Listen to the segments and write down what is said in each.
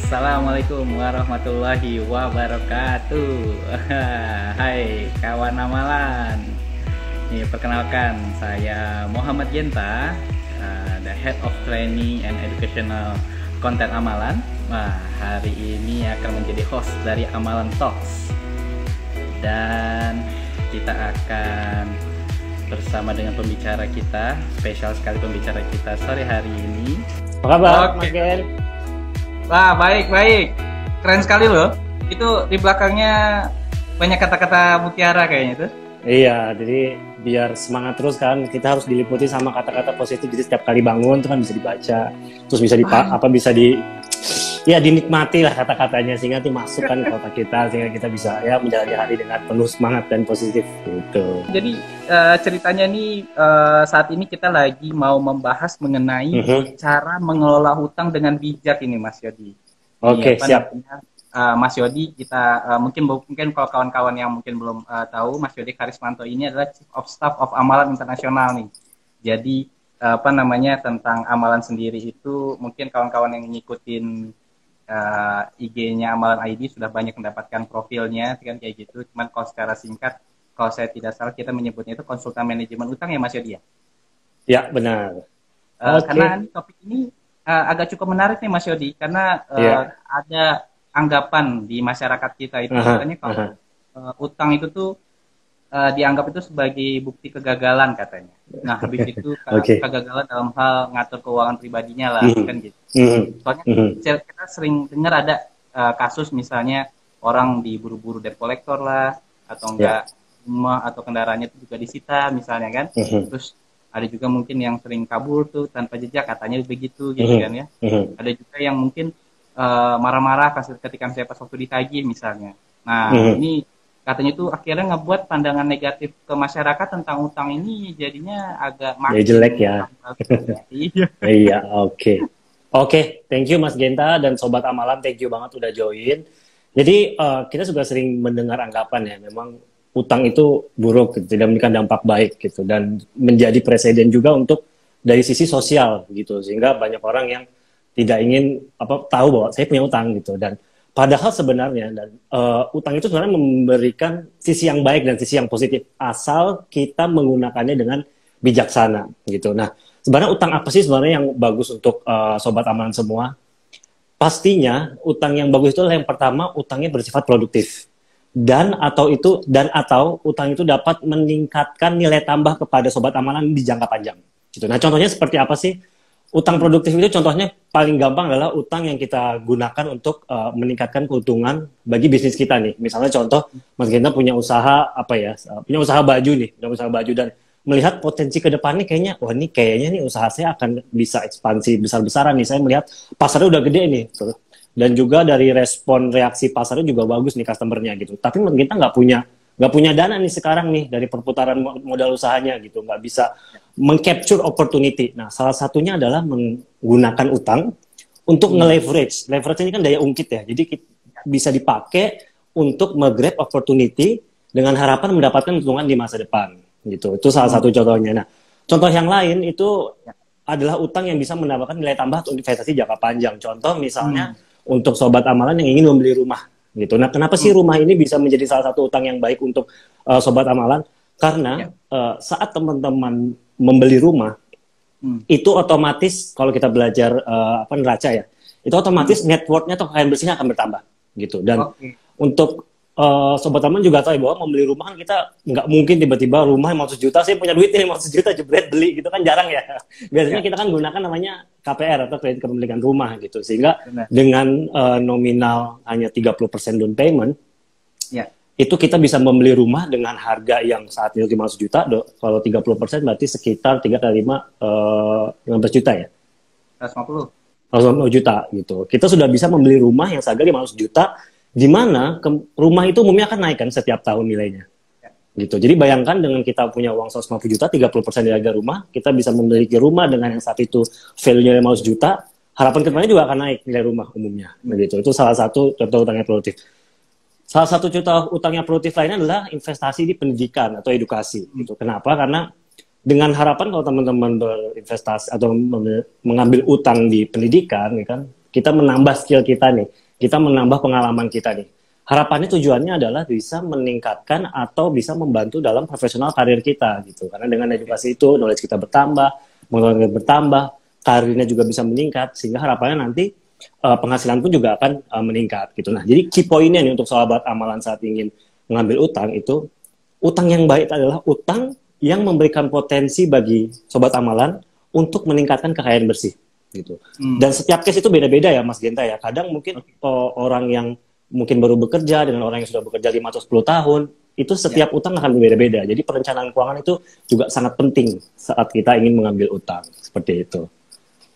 Assalamualaikum warahmatullahi wabarakatuh. Hai kawan amalan. Perkenalkan, saya Muhammad Genta, the Head of Training and Educational Content Amalan. Hari ini akan menjadi host dari Amalan Talks. Dan kita akan bersama dengan pembicara kita, spesial sekali pembicara kita sore hari ini. Apa kabar, Mas Gen? Wah, baik. Keren sekali loh. Itu di belakangnya banyak kata-kata mutiara kayaknya tuh. Iya, jadi biar semangat terus kan, kita harus diliputi sama kata-kata positif. Jadi setiap kali bangun itu kan bisa dibaca, terus bisa dinikmati lah kata-katanya sehingga nanti masuk kan ke otak kita, sehingga kita bisa menjalani hari dengan penuh semangat dan positif gitu. Jadi ceritanya nih saat ini kita lagi mau membahas mengenai cara mengelola hutang dengan bijak ini, Mas Yodi. Oke, siap. Mas Yodi, kita mungkin kalau kawan-kawan yang mungkin belum tahu, Mas Yodi Karismanto ini adalah Chief of Staff of Amalan Internasional nih. Jadi tentang amalan sendiri itu mungkin kawan-kawan yang ngikutin IG-nya Amalan ID sudah banyak mendapatkan profilnya kan kayak gitu. Cuman kalau secara singkat, kalau saya tidak salah kita menyebutnya itu konsultan manajemen utang ya, Mas Yodi ya? Ya, benar. Karena topik ini agak cukup menarik nih, Mas Yodi, karena ada anggapan di masyarakat kita itu katanya kalau utang itu tuh dianggap itu sebagai bukti kegagalan katanya. Nah, habis itu kegagalan dalam hal ngatur keuangan pribadinya lah, kan gitu. Soalnya kita sering dengar ada kasus misalnya orang diburu-buru debt collector lah, atau enggak rumah atau kendaraannya itu juga disita misalnya kan. Terus ada juga mungkin yang sering kabur tuh tanpa jejak, katanya begitu gitu kan ya. Ada juga yang mungkin marah-marah ketika saya pas waktu ditagih misalnya. Nah, ini katanya tuh akhirnya ngebuat pandangan negatif ke masyarakat tentang utang ini jadinya agak makin jelek ya. Iya, oke. Oke, thank you Mas Genta dan Sobat Amalan, thank you banget udah join. Jadi kita juga sering mendengar anggapan ya, memang utang itu buruk, gitu, tidak memberikan dampak baik gitu, dan menjadi presiden juga untuk dari sisi sosial gitu, sehingga banyak orang yang tidak ingin tahu bahwa saya punya utang gitu. Dan padahal sebenarnya utang itu sebenarnya memberikan sisi yang baik dan sisi yang positif asal kita menggunakannya dengan bijaksana gitu. Nah, sebenarnya utang apa sih sebenarnya yang bagus untuk Sobat Amalan semua? Pastinya utang yang bagus itu adalah yang pertama, utangnya bersifat produktif dan atau utang itu dapat meningkatkan nilai tambah kepada Sobat Amalan di jangka panjang gitu. Nah, contohnya seperti apa sih? Utang produktif itu contohnya paling gampang adalah utang yang kita gunakan untuk meningkatkan keuntungan bagi bisnis kita nih. Misalnya contoh, Mas Genta punya usaha punya usaha baju dan melihat potensi ke depannya kayaknya nih usaha saya akan bisa ekspansi besar-besaran nih. Saya melihat pasarnya udah gede nih. Dan juga dari reaksi pasarnya juga bagus nih customernya gitu. Tapi Mas Genta nggak punya dana nih sekarang nih dari perputaran modal usahanya gitu, nggak bisa mengcapture opportunity. Nah, salah satunya adalah menggunakan utang untuk nge-leverage. Leverage ini kan daya ungkit ya, jadi bisa dipakai untuk nge-grab opportunity dengan harapan mendapatkan keuntungan di masa depan gitu. Itu salah satu contohnya. Nah, contoh yang lain itu adalah utang yang bisa mendapatkan nilai tambah untuk investasi jangka panjang. Contoh misalnya untuk Sobat Amalan yang ingin membeli rumah gitu. Nah, kenapa sih rumah ini bisa menjadi salah satu utang yang baik untuk Sobat Amalan? Karena saat teman-teman membeli rumah, itu otomatis kalau kita belajar neraca ya, itu otomatis net worth-nya atau kekayaan bersihnya akan bertambah gitu. Dan untuk Sobat Amalan juga tahu bahwa membeli rumah kan kita nggak mungkin tiba-tiba rumah 500 juta, saya punya duit ini 500 juta jebret beli gitu kan, jarang ya. Biasanya kita kan gunakan namanya KPR atau kredit kepemilikan rumah gitu, sehingga dengan nominal hanya 30% down payment, itu kita bisa membeli rumah dengan harga yang saat ini 500 juta, kalau 30% berarti sekitar 3 kali 5, 15 juta ya? 150 juta gitu. Kita sudah bisa membeli rumah yang seharga 500 juta, di mana rumah itu umumnya akan naik kan setiap tahun nilainya. Gitu. Jadi bayangkan dengan kita punya uang 150 juta, 30% dari harga rumah, kita bisa memiliki rumah dengan yang saat itu value-nya 500 juta, harapan kedepannya juga akan naik nilai rumah umumnya. Begitu. Itu salah satu contoh utangnya produktif. Salah satu contoh utangnya produktif lainnya adalah investasi di pendidikan atau edukasi. Gitu. Kenapa? Karena dengan harapan kalau teman-teman berinvestasi atau mengambil utang di pendidikan, ya kan, kita menambah skill kita nih, kita menambah pengalaman kita nih. Harapannya tujuannya adalah bisa meningkatkan atau bisa membantu dalam profesional karir kita gitu. Karena dengan edukasi itu knowledge kita bertambah, pengetahuan kita bertambah, karirnya juga bisa meningkat, sehingga harapannya nanti penghasilan pun juga akan meningkat gitu. Nah, jadi key pointnya nih untuk sahabat amalan saat ingin mengambil utang itu, utang yang baik adalah utang yang memberikan potensi bagi sobat amalan untuk meningkatkan kekayaan bersih gitu. Dan setiap case itu beda-beda ya Mas Genta ya. Kadang mungkin orang yang mungkin baru bekerja dengan orang yang sudah bekerja 5 atau 10 tahun, itu setiap utang akan berbeda-beda. Jadi perencanaan keuangan itu juga sangat penting saat kita ingin mengambil utang. Seperti itu.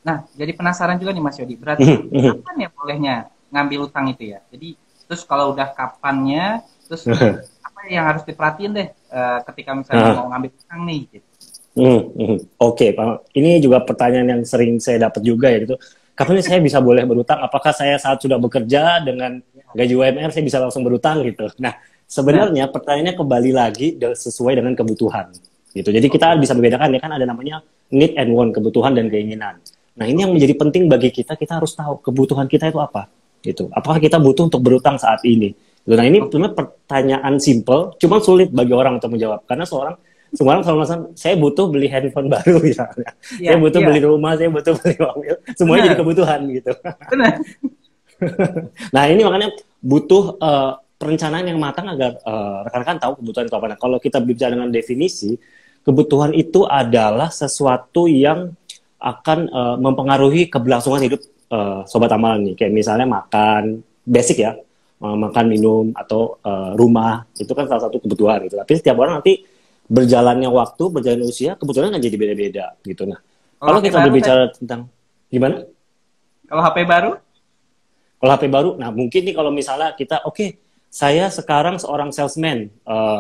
Nah, jadi penasaran juga nih Mas Yodi. Berarti kapan ya bolehnya ngambil utang itu ya? Jadi terus kalau udah kapannya, terus apa yang harus diperhatiin deh ketika misalnya mau ngambil utang nih gitu. Oke, Pak. Ini juga pertanyaan yang sering saya dapat juga ya gitu. Kapan saya bisa boleh berutang? Apakah saya saat sudah bekerja dengan gaji UMR saya bisa langsung berutang gitu? Nah, sebenarnya pertanyaannya kembali lagi sesuai dengan kebutuhan gitu. Jadi kita bisa membedakan ya, kan ada namanya need and want, kebutuhan dan keinginan. Nah, ini yang menjadi penting bagi kita harus tahu kebutuhan kita itu apa gitu. Apakah kita butuh untuk berutang saat ini? Nah, ini sebenarnya pertanyaan simple, cuma sulit bagi orang untuk menjawab karena semua orang selalu merasa, saya butuh beli handphone baru misalnya, saya butuh beli rumah, saya butuh beli mobil, semuanya jadi kebutuhan gitu. Benar. Nah, ini makanya butuh perencanaan yang matang agar rekan-rekan tahu kebutuhan itu apa. Nah, kalau kita bicara dengan definisi, kebutuhan itu adalah sesuatu yang akan mempengaruhi keberlangsungan hidup sobat amalan nih. Kayak misalnya makan, basic ya, makan, minum, atau rumah, itu kan salah satu kebutuhan gitu. Tapi setiap orang nanti berjalannya waktu, berjalannya usia, kebutuhannya akan jadi beda-beda gitu. Nah, kalau kita berbicara tentang gimana? Kalau HP baru? Kalau HP baru, nah mungkin nih kalau misalnya kita, saya sekarang seorang salesman,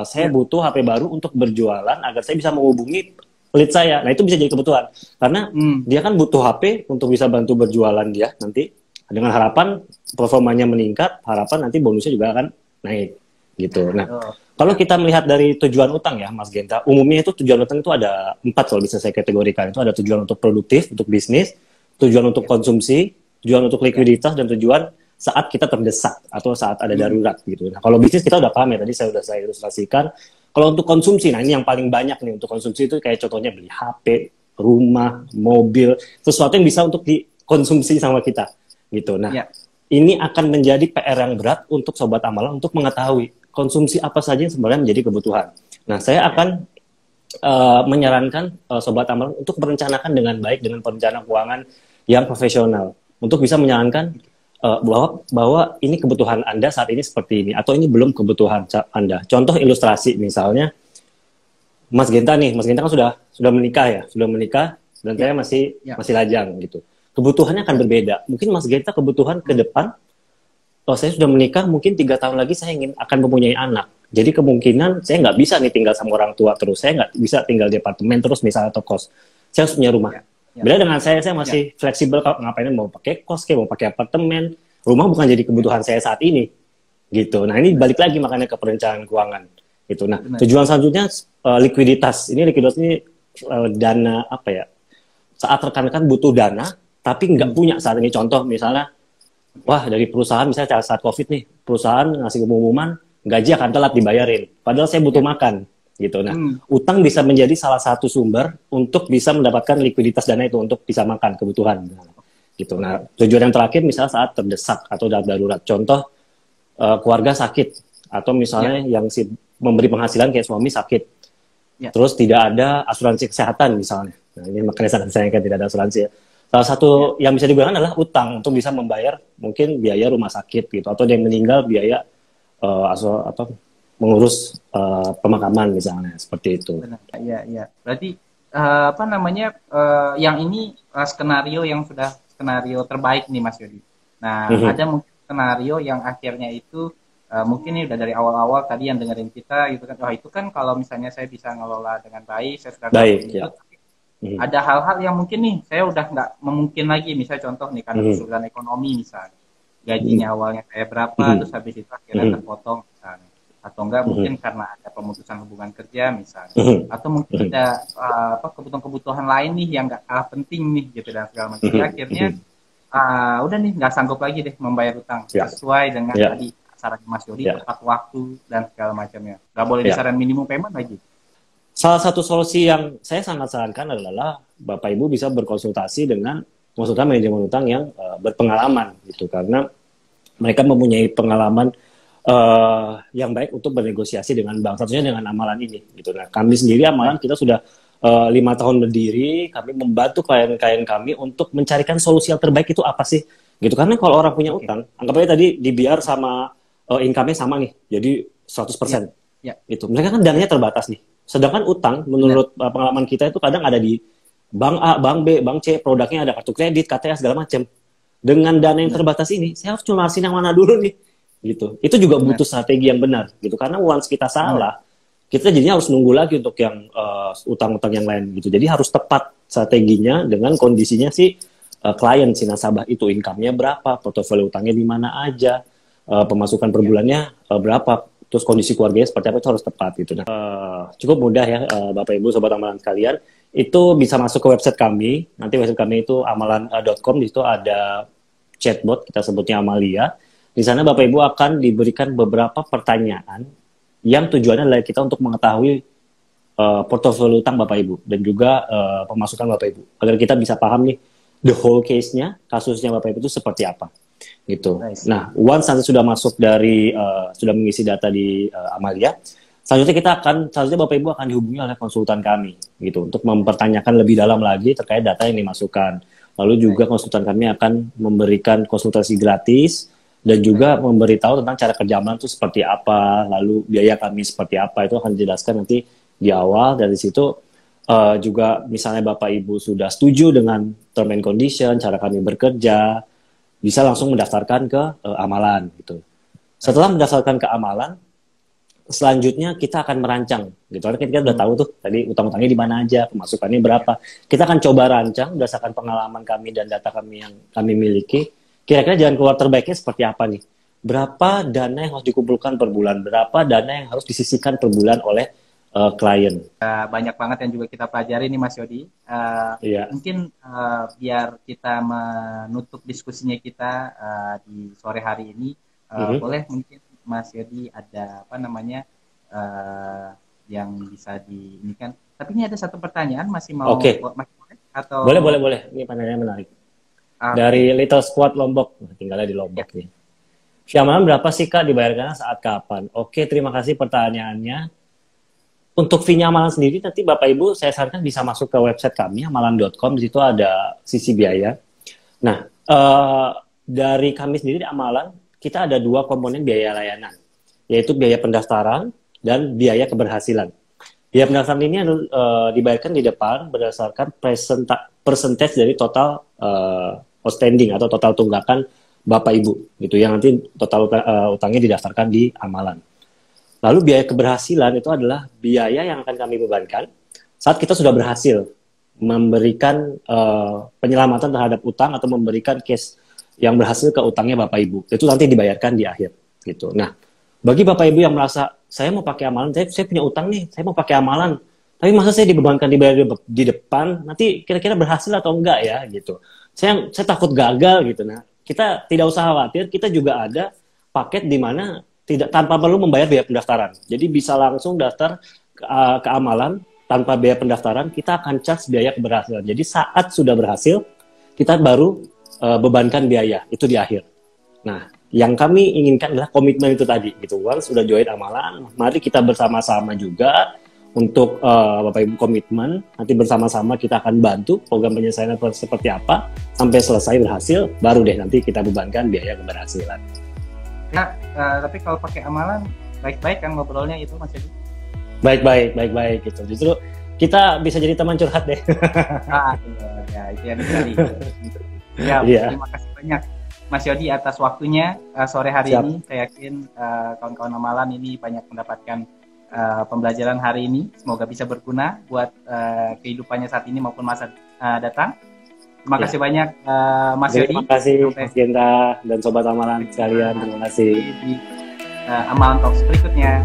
saya butuh HP baru untuk berjualan agar saya bisa menghubungi lead saya. Nah, itu bisa jadi kebutuhan. Karena dia kan butuh HP untuk bisa bantu berjualan dia nanti. Dengan harapan performanya meningkat, harapan nanti bonusnya juga akan naik gitu. Nah, kalau kita melihat dari tujuan utang ya, Mas Genta, umumnya itu tujuan utang itu ada 4 kalau bisa saya kategorikan. Itu ada tujuan untuk produktif, untuk bisnis, tujuan untuk konsumsi, tujuan untuk likuiditas, dan tujuan saat kita terdesak atau saat ada darurat gitu. Nah, kalau bisnis kita udah paham ya, tadi saya ilustrasikan. Kalau untuk konsumsi, nah ini yang paling banyak nih untuk konsumsi itu kayak contohnya beli HP, rumah, mobil, sesuatu yang bisa untuk dikonsumsi sama kita gitu. Nah, ini akan menjadi PR yang berat untuk sobat amalan untuk mengetahui konsumsi apa saja yang sebenarnya menjadi kebutuhan. Nah, saya akan menyarankan sobat amalan untuk merencanakan dengan baik dengan perencanaan keuangan yang profesional untuk bisa menyarankan bahwa ini kebutuhan Anda saat ini seperti ini atau ini belum kebutuhan Anda. Contoh ilustrasi misalnya Mas Genta kan sudah menikah dan saya masih lajang gitu. Kebutuhannya akan berbeda. Mungkin Mas Genta kebutuhan ke depan, saya sudah menikah, mungkin 3 tahun lagi saya akan mempunyai anak. Jadi kemungkinan saya nggak bisa nih tinggal sama orang tua terus. Saya nggak bisa tinggal di apartemen terus misalnya atau kos. Saya harus punya rumah. Beda dengan saya masih fleksibel kalau ngapain mau pakai kos, mau pakai apartemen. Rumah bukan jadi kebutuhan saya saat ini. Gitu. Nah, ini balik lagi makanya ke perencanaan keuangan. Gitu. Nah, tujuan selanjutnya likuiditas. Likuiditas ini dana apa ya? Saat rekan-rekan butuh dana, tapi nggak punya saat ini. Contoh misalnya, wah dari perusahaan misalnya saat COVID nih, perusahaan ngasih pengumuman gaji akan telat dibayarin. Padahal saya butuh makan, gitu. Nah, utang bisa menjadi salah satu sumber untuk bisa mendapatkan likuiditas dana itu untuk bisa makan kebutuhan, gitu. Nah, tujuan yang terakhir misalnya saat terdesak atau darurat. Contoh keluarga sakit atau misalnya yang memberi penghasilan kayak suami sakit, terus tidak ada asuransi kesehatan misalnya. Nah, ini makanya sangat disayangkan tidak ada asuransi. Salah satu yang bisa digunakan adalah utang untuk bisa membayar mungkin biaya rumah sakit gitu atau dia meninggal biaya mengurus pemakaman misalnya seperti itu. Iya. Berarti yang ini skenario yang sudah skenario terbaik nih Mas Yodi. Nah, ada mungkin skenario yang akhirnya itu mungkin ini udah dari awal-awal tadi yang dengerin kita gitu kan. Wah, itu kan kalau misalnya saya bisa ngelola dengan baik, saya sudah ada hal-hal yang mungkin nih saya udah nggak memungkin lagi, misalnya contoh nih karena kesulitan ekonomi misalnya gajinya awalnya saya berapa terus habis itu akhirnya terpotong misalnya, atau enggak mungkin karena ada pemutusan hubungan kerja misalnya, atau mungkin ada kebutuhan-kebutuhan lain nih yang nggak kalah penting nih gitu dan segala macam. Akhirnya udah nih nggak sanggup lagi deh membayar utang sesuai dengan tadi saran Mas Yodi, tepat waktu dan segala macamnya. Nggak boleh disaran minimum payment lagi. Salah satu solusi yang saya sangat sarankan adalah Bapak Ibu bisa berkonsultasi dengan konsultan manajemen utang yang berpengalaman gitu, karena mereka mempunyai pengalaman yang baik untuk bernegosiasi dengan bank, satunya dengan amalan ini gitu. Nah, kami sendiri amalan kita sudah 5 tahun berdiri, kami membantu klien-klien kami untuk mencarikan solusi yang terbaik itu apa sih gitu. Karena kalau orang punya utang, anggap aja tadi dibiar sama income-nya sama nih, jadi 100%. Itu mereka kan dananya terbatas nih. Sedangkan utang menurut pengalaman kita itu kadang ada di bank A, bank B, bank C, produknya ada kartu kredit, KTA segala macam. Dengan dana yang terbatas ini, saya harus lunasin yang mana dulu nih gitu. Itu juga butuh strategi yang benar gitu, karena once kita salah, kita jadinya harus nunggu lagi untuk yang utang-utang yang lain gitu. Jadi harus tepat strateginya dengan kondisinya si klien, si nasabah itu, income-nya berapa, portofolio utangnya di mana aja, pemasukan per bulannya berapa, terus kondisi keluarganya seperti apa, itu harus tepat gitu. Nah, cukup mudah ya Bapak Ibu Sobat Amalan sekalian, itu bisa masuk ke website kami. Nanti website kami itu amalan.com, di situ ada chatbot, kita sebutnya Amalia. Di sana Bapak Ibu akan diberikan beberapa pertanyaan yang tujuannya adalah kita untuk mengetahui portofolio utang Bapak Ibu dan juga pemasukan Bapak Ibu, agar kita bisa paham nih the whole case-nya, kasusnya Bapak Ibu itu seperti apa gitu. Nice. Nah, once nanti sudah masuk dari sudah mengisi data di Amalia, selanjutnya Bapak Ibu akan dihubungi oleh konsultan kami gitu untuk mempertanyakan lebih dalam lagi terkait data yang dimasukkan. Lalu juga konsultan kami akan memberikan konsultasi gratis dan juga memberitahu tentang cara kerja amalan itu seperti apa, lalu biaya kami seperti apa, itu akan dijelaskan nanti di awal. Dari situ juga misalnya Bapak Ibu sudah setuju dengan term and condition, cara kami bekerja, bisa langsung mendaftarkan ke amalan gitu. Setelah mendaftarkan ke amalan, selanjutnya kita akan merancang gitu. Karena kita udah tahu tuh tadi utang-utangnya di mana aja, pemasukannya berapa. Kita akan coba rancang berdasarkan pengalaman kami dan data kami yang kami miliki. Kira-kira jalan keluar terbaiknya seperti apa nih? Berapa dana yang harus dikumpulkan per bulan? Berapa dana yang harus disisihkan per bulan oleh klien? Banyak banget yang juga kita pelajari nih Mas Yodi. Mungkin biar kita menutup diskusinya kita di sore hari ini, boleh mungkin Mas Yodi ada apa namanya yang bisa diinikan. Tapi ini ada satu pertanyaan, masih mau masih boleh? Atau boleh. Ini pertanyaannya menarik. Dari Little Squad Lombok, tinggalnya di Lombok nih. Fee amalan berapa sih Kak, dibayarkan saat kapan? Oke, terima kasih pertanyaannya. Untuk fee amalan sendiri nanti Bapak Ibu saya sarankan bisa masuk ke website kami amalan.com, di situ ada sisi biaya. Nah, dari kami sendiri di amalan kita ada 2 komponen biaya layanan, yaitu biaya pendaftaran dan biaya keberhasilan. Biaya pendaftaran ini dibayarkan di depan berdasarkan percentage dari total outstanding atau total tunggakan Bapak Ibu gitu, yang nanti total utangnya didaftarkan di amalan. Lalu biaya keberhasilan itu adalah biaya yang akan kami bebankan saat kita sudah berhasil memberikan penyelamatan terhadap utang atau memberikan case yang berhasil ke utangnya Bapak Ibu. Itu nanti dibayarkan di akhir gitu. Nah, bagi Bapak Ibu yang merasa saya mau pakai amalan, saya punya utang nih, saya mau pakai amalan, tapi masa saya dibebankan dibayar di depan, nanti kira-kira berhasil atau enggak ya gitu. Saya takut gagal gitu. Nah, kita tidak usah khawatir, kita juga ada paket di mana tanpa perlu membayar biaya pendaftaran. Jadi bisa langsung daftar ke amalan tanpa biaya pendaftaran, kita akan charge biaya keberhasilan. Jadi saat sudah berhasil, kita baru bebankan biaya itu di akhir. Nah, yang kami inginkan adalah komitmen itu tadi gitu. Once sudah join amalan, mari kita bersama-sama juga untuk Bapak Ibu komitmen. Nanti bersama-sama kita akan bantu program penyelesaian seperti apa sampai selesai berhasil, baru deh nanti kita bebankan biaya keberhasilan. Nah, tapi kalau pakai amalan baik-baik kan ngobrolnya itu Mas Yodi? Baik gitu. Justru kita bisa jadi teman curhat deh. Ya itu yang dicari. Terima kasih banyak Mas Yodi atas waktunya sore hari ini. Saya yakin kawan-kawan amalan ini banyak mendapatkan pembelajaran hari ini. Semoga bisa berguna buat kehidupannya saat ini maupun masa datang. Terima kasih banyak Mas Yodi. Terima kasih Mas Genta dan Sobat Amalan sekalian. Terima kasih. Di Amalan Talks berikutnya.